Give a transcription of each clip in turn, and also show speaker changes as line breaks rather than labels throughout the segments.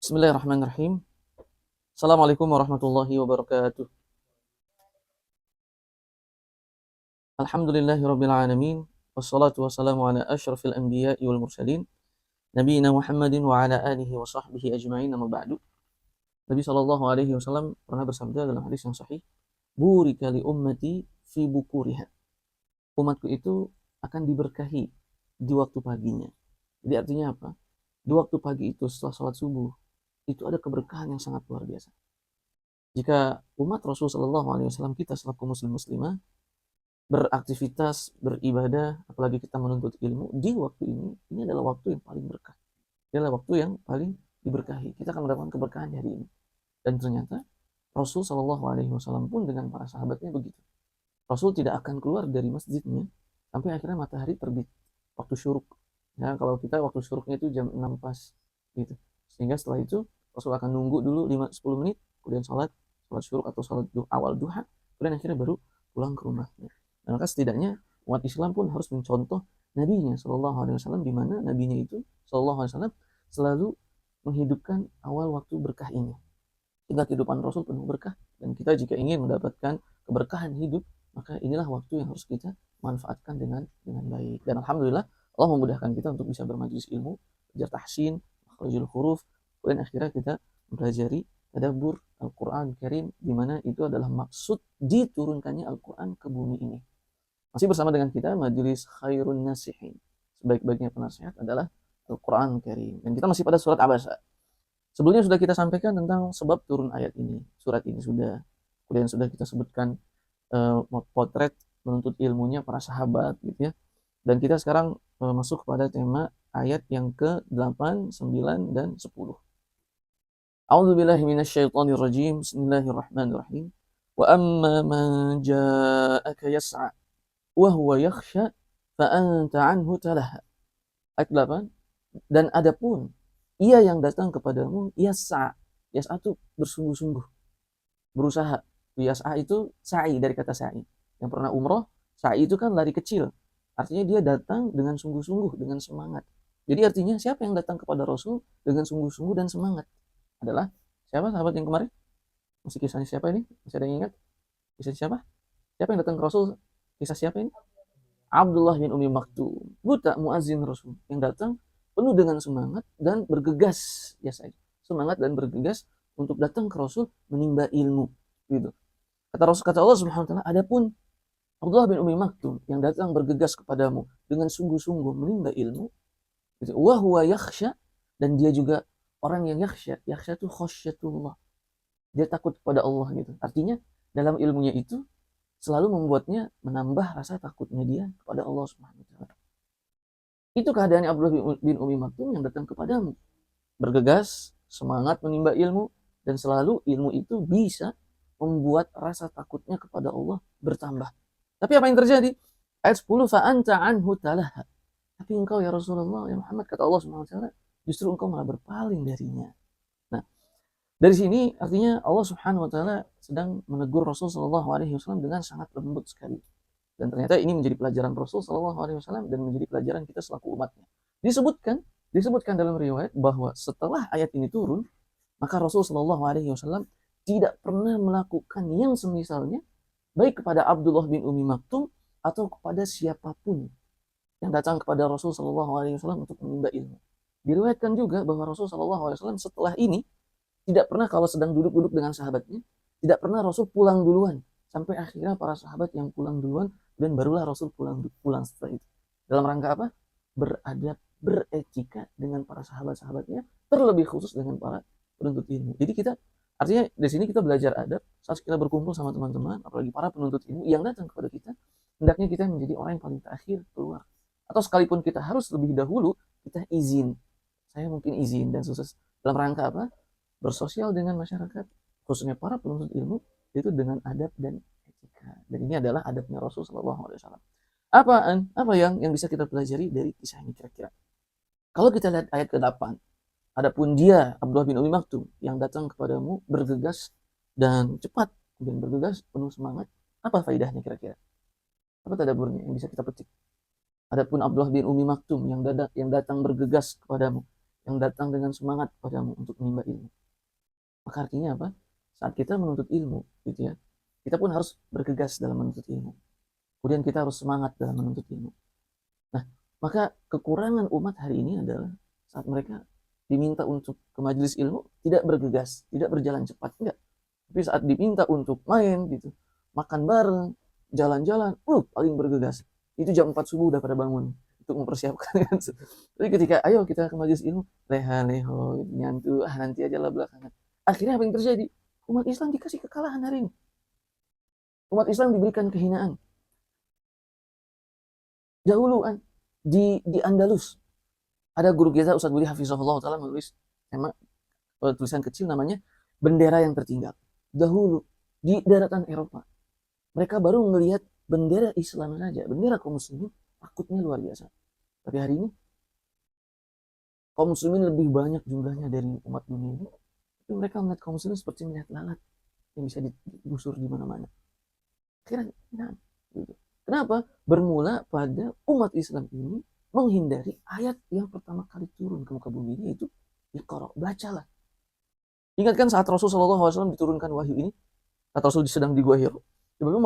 Bismillahirrahmanirrahim. Assalamualaikum warahmatullahi wabarakatuh. Alhamdulillahirabbil alamin. Wassalatu wassalamu ala asyrafil anbiya'i wal mursalin nabiyina Muhammadin wa ala alihi wa sahbihi ajma'in, amma ba'du. Nabi sallallahu alaihi wasallam pernah bersabda dalam hadis yang sahih, "Burika li ummati fi bukuriha." Umatku itu akan diberkahi di waktu paginya. Jadi artinya apa? Di waktu pagi itu setelah sholat subuh itu ada keberkahan yang sangat luar biasa. Jika umat Rasul Shallallahu Alaihi Wasallam, kita selaku muslim muslimah beraktivitas, beribadah, apalagi kita menuntut ilmu di waktu ini adalah waktu yang paling berkah. Ini adalah waktu yang paling diberkahi. Kita akan mendapatkan keberkahan di hari ini. Dan ternyata Rasul Shallallahu Alaihi Wasallam pun dengan para sahabatnya begitu. Rasul tidak akan keluar dari masjidnya sampai akhirnya matahari terbit, waktu syuruk. Ya, kalau kita waktu syuruknya itu jam 6 pas gitu. Sehingga setelah itu Rasul akan nunggu dulu 5-10 menit, kemudian sholat syuruk atau sholat awal duha, kemudian akhirnya baru pulang ke rumahnya. Dan maka setidaknya umat Islam pun harus mencontoh nabinya Shallallahu Alaihi Wasallam, di mana nabinya itu Shallallahu Alaihi Wasallam selalu menghidupkan awal waktu berkah ini. Sehingga kehidupan Rasul penuh berkah, dan kita jika ingin mendapatkan keberkahan hidup, maka inilah waktu yang harus kita manfaatkan dengan baik. Dan alhamdulillah Allah memudahkan kita untuk bisa bermajlis ilmu, belajar tahsin, makhrajul huruf, dan akhirnya kita mempelajari tadabbur Al-Quran Karim, di mana itu adalah maksud diturunkannya Al-Quran ke bumi ini. Masih bersama dengan kita majelis Khairun Nasihin. Sebaik-baiknya penasehat adalah Al-Quran Karim. Dan kita masih pada surat Abasa. Sebelumnya sudah kita sampaikan tentang sebab turun ayat ini. Surat ini sudah. Kemudian sudah kita sebutkan potret menuntut ilmunya para sahabat gitu ya. Dan kita sekarang masuk kepada tema ayat yang ke-8, 9, dan 10. A'udzubillahi minasyaitonir rajim. Bismillahirrahmanirrahim. Wa amma man ja'aka yas'a wa huwa yakhsha fa anta 'anhu talaha. Ayat 8. Dan adapun ia yang datang kepadamu yas'a. Yas'a itu bersungguh-sungguh, berusaha. Yas'a itu sa'i, dari kata sa'i. Yang pernah umroh, sa'i itu kan lari kecil. Artinya dia datang dengan sungguh-sungguh, dengan semangat. Jadi artinya siapa yang datang kepada Rasul dengan sungguh-sungguh dan semangat? Adalah siapa sahabat yang kemarin? Masih kisahnya siapa ini? Masih ada yang ingat? Kisah siapa? Siapa yang datang ke Rasul? Kisah siapa ini? Abdullah bin Umi Maktum, buta muazin Rasul, yang datang penuh dengan semangat dan bergegas, ya saya, semangat dan bergegas untuk datang ke Rasul menimba ilmu, gitu. Kata Rasul, kata Allah Subhanahu wa taala, adapun Abdullah bin Umi Maktum yang datang bergegas kepadamu dengan sungguh-sungguh menimba ilmu, gitu. Wa huwa yakhsha, dan dia juga orang yang yakhsha. Yakhsha itu khasyatullah. Dia takut kepada Allah gitu. Artinya dalam ilmunya itu selalu membuatnya menambah rasa takutnya dia kepada Allah Subhanahu wa taala. Itu keadaannya Abdullah bin Umi Maktum yang datang kepadamu, bergegas, semangat menimba ilmu, dan selalu ilmu itu bisa membuat rasa takutnya kepada Allah bertambah. Tapi apa yang terjadi? Ayat 10, fa anta anhu talaha. Tapi engkau ya Rasulullah, ya Muhammad, kata Allah Subhanahu wa taala, justru engkau malah berpaling darinya. Nah, dari sini artinya Allah Subhanahu wa taala sedang menegur Rasul sallallahu alaihi wasallam dengan sangat lembut sekali. Dan ternyata ini menjadi pelajaran Rasul sallallahu alaihi wasallam dan menjadi pelajaran kita selaku umatnya. Disebutkan dalam riwayat bahwa setelah ayat ini turun, maka Rasul sallallahu alaihi wasallam tidak pernah melakukan yang semisalnya baik kepada Abdullah bin Umi Maktum atau kepada siapapun yang datang kepada Rasul sallallahu alaihi wasallam untuk menimba ilmu. Diriwayatkan juga bahwa Rasul sallallahu alaihi wasallam setelah ini tidak pernah, kalau sedang duduk-duduk dengan sahabatnya, tidak pernah Rasul pulang duluan. Sampai akhirnya para sahabat yang pulang duluan, dan barulah Rasul pulang setelah itu. Dalam rangka apa? Beradab, beretika dengan para sahabat-sahabatnya, terlebih khusus dengan para penuntut ilmu. Jadi kita, artinya di sini kita belajar adab saat kita berkumpul sama teman-teman, apalagi para penuntut ilmu yang datang kepada kita, hendaknya kita menjadi orang yang paling terakhir keluar. Atau sekalipun kita harus lebih dahulu, kita izin. Saya mungkin izin dan sukses dalam rangka apa? Bersosial dengan masyarakat, khususnya para penuntut ilmu, itu dengan adab dan etika. Dan ini adalah adabnya Rasul Shallallahu Alaihi Wasallam. Apa yang bisa kita pelajari dari kisah ini kira-kira? Kalau kita lihat ayat ke-8, adapun dia Abdullah bin Umi Maktum yang datang kepadamu bergegas dan cepat, dan bergegas penuh semangat, apa faedahnya kira-kira? Apa tadaburnya yang bisa kita petik? Adapun Abdullah bin Umi Maktum yang datang bergegas kepadamu, yang datang dengan semangat padamu untuk menimba ilmu. Maka artinya apa? Saat kita menuntut ilmu, gitu ya, kita pun harus bergegas dalam menuntut ilmu. Kemudian kita harus semangat dalam menuntut ilmu. Nah, maka kekurangan umat hari ini adalah saat mereka diminta untuk ke majelis ilmu, tidak bergegas, tidak berjalan cepat, enggak. Tapi saat diminta untuk main gitu, makan bareng, jalan-jalan, paling bergegas. Itu jam 4 subuh udah pada bangun untuk mempersiapkan. Tapi ketika ayo kita ke majelis ilmu, leha-leho, nyantu, nanti aja lah belakangan. Akhirnya apa yang terjadi? Umat Islam dikasih kekalahan hari ini. Umat Islam diberikan kehinaan. Dahulu di Andalus ada guru kita Ustadz Budi Hafizahullah Ta'ala menulis tulisan kecil namanya bendera yang tertinggal. Dahulu di daratan Eropa mereka baru melihat bendera Islam saja, bendera kaum muslimin, takutnya luar biasa. Tapi hari ini kaum muslimin lebih banyak jumlahnya dari umat dunia ini, tapi mereka melihat kaum muslimin seperti melihat lalat yang bisa digusur di mana-mana. Akhirnya, gitu. Kenapa? Bermula pada umat Islam ini menghindari ayat yang pertama kali turun ke muka bumi ini, yaitu Iqra, bacalah. Ingatkan saat Rasulullah SAW diturunkan wahyu ini, saat Rasul sedang di Gua Hiro, tiba-tiba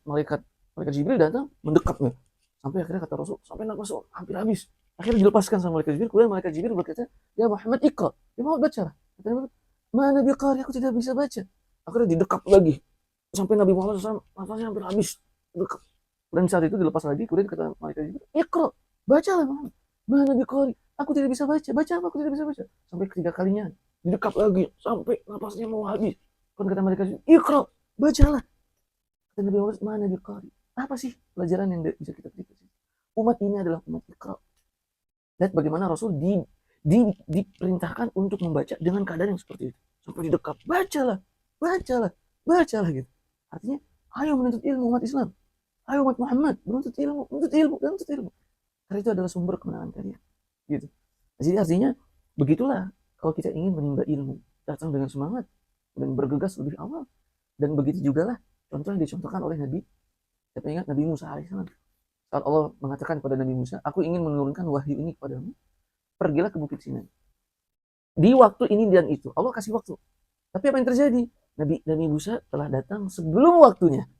malaikat Jibril datang mendekapnya. Sampai akhirnya kata Rasul, sampai nafas hampir habis. Akhirnya dilepaskan sama malaikat Jibril, kemudian malaikat Jibril berkata, "Ya Muhammad, Iqra." Ya Muhammad, bacalah. Kata Nabi, "Mana biqari, aku tidak bisa baca." Akhirnya didekap lagi. Sampai Nabi Muhammad SAW nafasnya hampir habis. Dekap. Dan saat itu dilepas lagi, kemudian kata malaikat Jibril, "Iqra, bacalah Muhammad. Mana biqari, aku tidak bisa baca. Baca apa? Aku tidak bisa baca." Sampai ketiga kalinya didekap lagi sampai napasnya mau habis. Kan kata malaikat Jibril, "Iqra, bacalah." Kata Nabi Muhammad, "Mana biqari." Apa sih pelajaran yang bisa kita petik? Umat ini adalah umat Iqra. Lihat bagaimana Rasul diperintahkan untuk membaca dengan keadaan yang seperti itu. Sampai didekap, bacalah, bacalah, bacalah gitu. Artinya, ayo menuntut ilmu umat Islam. Ayo umat Muhammad, menuntut ilmu, menuntut ilmu, menuntut ilmu. Karena itu adalah sumber kemenangan kalian. Gitu. Jadi artinya, begitulah kalau kita ingin menimba ilmu, datang dengan semangat dan bergegas lebih awal. Dan begitu juga lah contoh yang dicontohkan oleh Nabi. Kita ingat Nabi Musa alaihissalam. Saat Allah mengatakan kepada Nabi Musa, "Aku ingin menurunkan wahyu ini kepadamu. Pergilah ke Bukit Sinai. Di waktu ini dan itu." Allah kasih waktu. Tapi apa yang terjadi? Nabi Musa telah datang sebelum waktunya.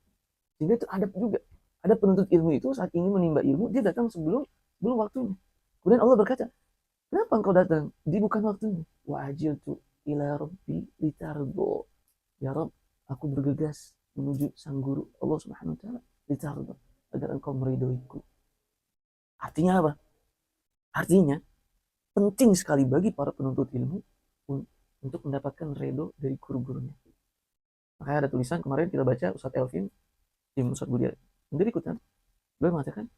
Sehingga itu adab juga. Ada penuntut ilmu itu saat ingin menimba ilmu, dia datang sebelum waktunya. Kemudian Allah berkata, "Kenapa engkau datang? Di bukan waktunya." "Wa ajiltu ila rabbi litardo." Ya Rabb, aku bergegas menuju sang guru Allah Subhanahu wa taala, litardo, agar engkau meridhoiku. Artinya apa? Artinya penting sekali bagi para penuntut ilmu untuk mendapatkan ridho dari guru-gurunya. Makanya ada tulisan kemarin kita baca Ustadz Elvin, tim Ustadz Budi sendiri ikutan. Beliau mengatakan,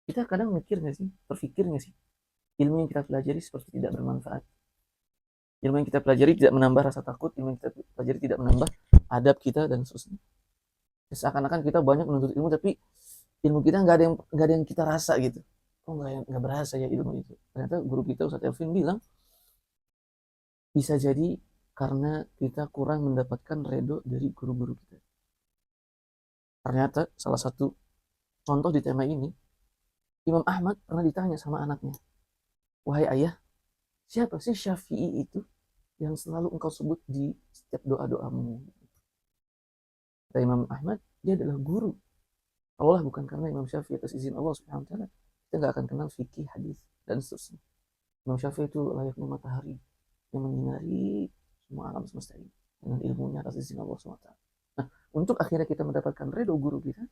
kita kadang mikir nggak sih, terfikir nggak sih, ilmu yang kita pelajari seperti tidak bermanfaat. Ilmu yang kita pelajari tidak menambah rasa takut, ilmu yang kita pelajari tidak menambah adab kita dan seterusnya. Seakan-akan kita banyak menuntut ilmu, tapi ilmu kita nggak ada yang kita rasa gitu. Oh nggak berasa ya ilmu itu. Ternyata guru kita Ustadz Elvin bilang, bisa jadi karena kita kurang mendapatkan ridho dari guru-guru kita. Ternyata salah satu contoh di tema ini, Imam Ahmad pernah ditanya sama anaknya, "Wahai ayah, siapa sih Syafi'i itu yang selalu engkau sebut di setiap doa-doamu?" Kata Imam Ahmad, dia adalah guru. Allah bukan karena Imam Syafi'i atas izin Allah Subhanahu wa taala, kita nggak akan kenal fikih, hadis dan seterusnya. Imam Syafi'i itu layaknya matahari yang menyinari semua alam semesta ini dengan ilmunya atas izin Allah Subhanahu wa taala. Nah, untuk akhirnya kita mendapatkan ridho guru kita,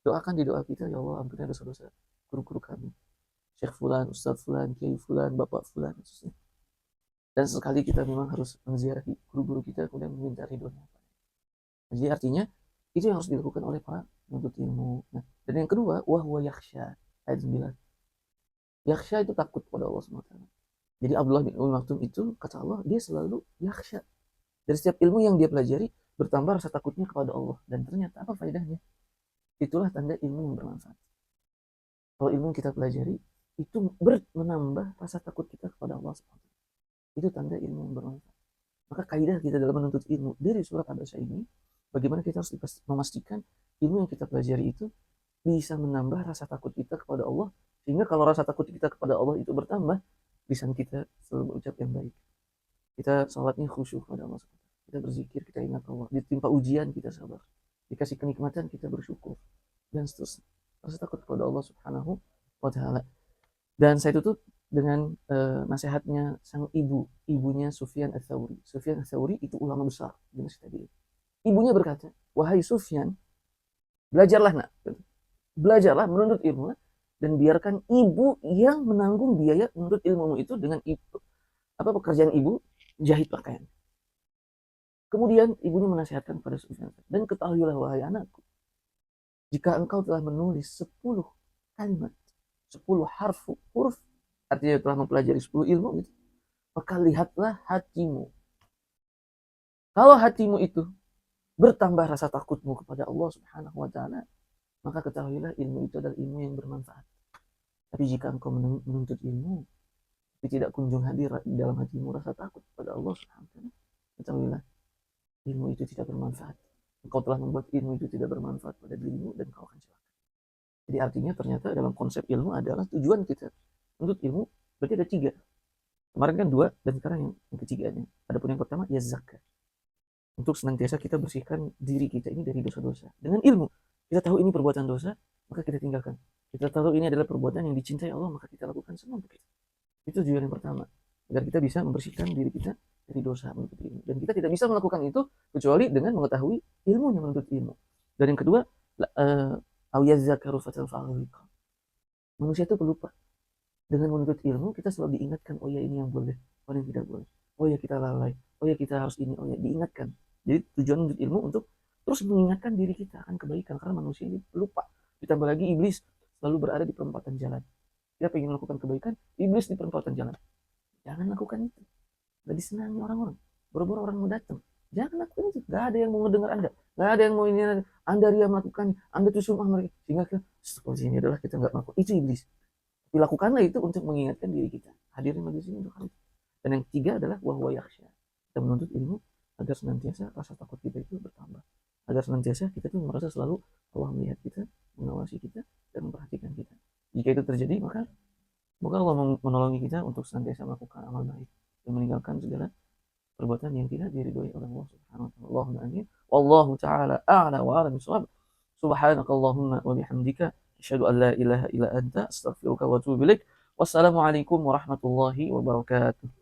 doakan di doa kita, "Ya Allah, ampuni dosa-dosa guru-guru kami, Syekh Fulan, Ustadz Fulan, Kiai Fulan, Bapak Fulan." Dan sekali kita memang harus menziarahi guru-guru kita, kemudian meminta ridhonya. Jadi artinya itu yang harus dilakukan oleh para penuntut ilmu. Nah, dan yang kedua, wahwa yakhsha, ayat 9. Yakhsha itu takut pada Allah SWT. Jadi Abdullah bin Umi Maktum itu, kata Allah, dia selalu yakhsha. Dari setiap ilmu yang dia pelajari, bertambah rasa takutnya kepada Allah. Dan ternyata apa faedahnya? Itulah tanda ilmu yang bermanfaat. Kalau ilmu yang kita pelajari, itu menambah rasa takut kita kepada Allah SWT. Itu tanda ilmu yang bermanfaat. Maka kaidah kita dalam menuntut ilmu dari surat Al-Baqarah ini, bagaimana kita harus memastikan ilmu yang kita pelajari itu bisa menambah rasa takut kita kepada Allah, sehingga kalau rasa takut kita kepada Allah itu bertambah, lisan kita selalu berucap yang baik. Kita sholatnya khusyuk pada Allah. Kita berzikir, kita ingat Allah. Ditimpa ujian, kita sabar. Dikasih kenikmatan, kita bersyukur. Dan seterusnya. Rasa takut kepada Allah Subhanahu wa Ta'ala. Dan saya tutup dengan nasihatnya sang ibunya Sufyan Ats-Tsauri. Sufyan Ats-Tsauri itu ulama besar di Mesir tadi. Ibunya berkata, wahai Sufyan, belajarlah nak, belajarlah menuntut ilmu dan biarkan ibu yang menanggung biaya menuntut ilmu itu dengan itu pekerjaan ibu jahit pakaian. Kemudian ibunya menasihatkan kepada Sufyan, dan ketahuilah wahai anakku, jika engkau telah menulis 10 kalimat, 10 huruf, artinya telah mempelajari 10 ilmu gitu, maka lihatlah hatimu. Kalau hatimu itu bertambah rasa takutmu kepada Allah Subhanahu wa Ta'ala, maka ketahuilah ilmu itu adalah ilmu yang bermanfaat. Tapi jika engkau menuntut ilmu, tapi tidak kunjung hadir di dalam hatimu rasa takut kepada Allah Subhanahu wa Ta'ala, ketahuilah ilmu itu tidak bermanfaat. Engkau telah membuat ilmu itu tidak bermanfaat pada dirimu dan kau akan celaka. Jadi artinya ternyata dalam konsep ilmu adalah tujuan kita untuk ilmu berarti ada 3. Kemarin kan 2 dan sekarang yang ketiganya. Adapun yang pertama ya zakat. Untuk senantiasa kita bersihkan diri kita ini dari dosa-dosa. Dengan ilmu kita tahu ini perbuatan dosa, maka kita tinggalkan. Kita tahu ini adalah perbuatan yang dicintai Allah, maka kita lakukan semua untuk itu. Itu tujuan yang pertama, agar kita bisa membersihkan diri kita dari dosa menuntut ilmu. Dan kita tidak bisa melakukan itu kecuali dengan mengetahui ilmu yang menuntut ilmu. Dan yang kedua, manusia itu pelupa. Dengan menuntut ilmu, kita selalu diingatkan, oh ya ini yang boleh, oh yang tidak boleh. Oh ya kita lalai, oh ya kita harus ini, oh ya diingatkan. Jadi tujuan menuntut ilmu untuk terus mengingatkan diri kita akan kebaikan, karena manusia ini pelupa. Ditambah lagi iblis selalu berada di perempatan jalan. Dia ingin melakukan kebaikan, iblis di perempatan jalan. Jangan lakukan itu. Gak disenangi orang-orang. Boro-boro orang mau datang. Jangan lakukan itu. Gak ada yang mau mendengar Anda. Gak ada yang mau ini. Anda ria melakukannya. Anda tuh sumah mereka. Sehingga seperti ini adalah kita gak melakukan. Itu iblis. Tapi lakukanlah itu untuk mengingatkan diri kita. Hadirin majelis ini untuk hal itu. Dan yang ketiga adalah wahwa yakhsha. Kita menuntut ilmu agar senantiasa rasa takut kita itu bertambah. Agar senantiasa kita tuh merasa selalu Allah melihat kita, mengawasi kita, dan memperhatikan kita. Jika itu terjadi, maka semoga Allah menolongi kita untuk senantiasa melakukan amal baik dan meninggalkan segala perbuatan yang tidak diridhoi oleh Allah Subhanahu wa taala. Allahumma amin. Wallahu taala a'la wa a'lam bissawab. Subhanakallahumma wa bihamdika asyhadu an la ilaha illa anta astaghfiruka wa atubu ilaik. Wassalamualaikum warahmatullahi wabarakatuh.